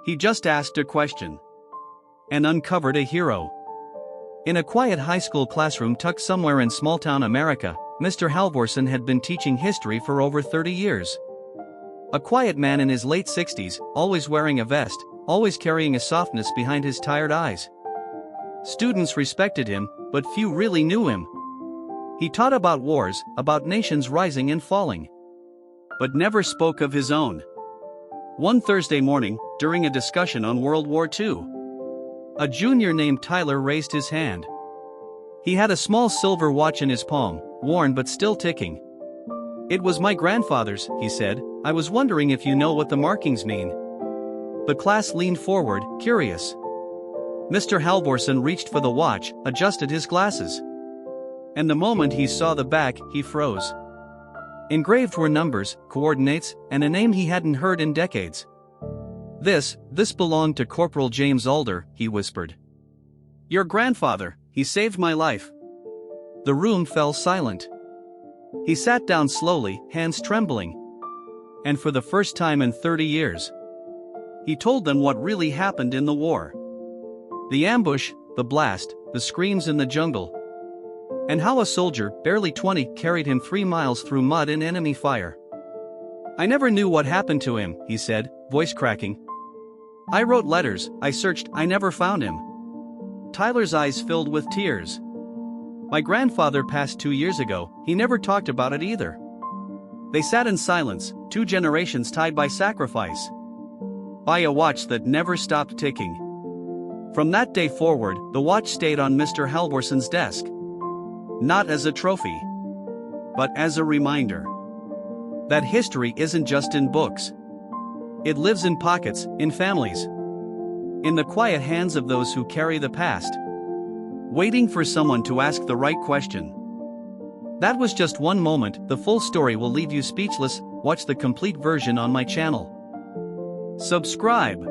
He just asked a question and uncovered a hero. In a quiet high school classroom tucked somewhere in small-town America, Mr. Halvorsen had been teaching history for over 30 years. A quiet man in his late 60s, always wearing a vest, always carrying a softness behind his tired eyes. Students respected him, but few really knew him. He taught about wars, about nations rising and falling, but never spoke of his own. One Thursday morning, during a discussion on World War II, a junior named Tyler raised his hand. He had a small silver watch in his palm, worn but still ticking. "It was my grandfather's," he said. "I was wondering if you know what the markings mean." The class leaned forward, curious. Mr. Halvorsen reached for the watch, adjusted his glasses. And the moment he saw the back, he froze. Engraved were numbers, coordinates, and a name he hadn't heard in decades. This belonged to Corporal James Alder," he whispered. "Your grandfather, he saved my life." The room fell silent. He sat down slowly, hands trembling. And for the first time in 30 years, he told them what really happened in the war. The ambush, the blast, the screams in the jungle. And how a soldier, barely 20, carried him 3 miles through mud and enemy fire. "I never knew what happened to him," he said, voice cracking. "I wrote letters, I searched, I never found him." Tyler's eyes filled with tears. "My grandfather passed 2 years ago, he never talked about it either." They sat in silence, 2 generations tied by sacrifice, by a watch that never stopped ticking. From that day forward, the watch stayed on Mr. Halvorsen's desk. Not as a trophy, but as a reminder that history isn't just in books. It lives in pockets, in families, in the quiet hands of those who carry the past, waiting for someone to ask the right question. That was just one moment. The full story will leave you speechless. Watch the complete version on my channel. Subscribe.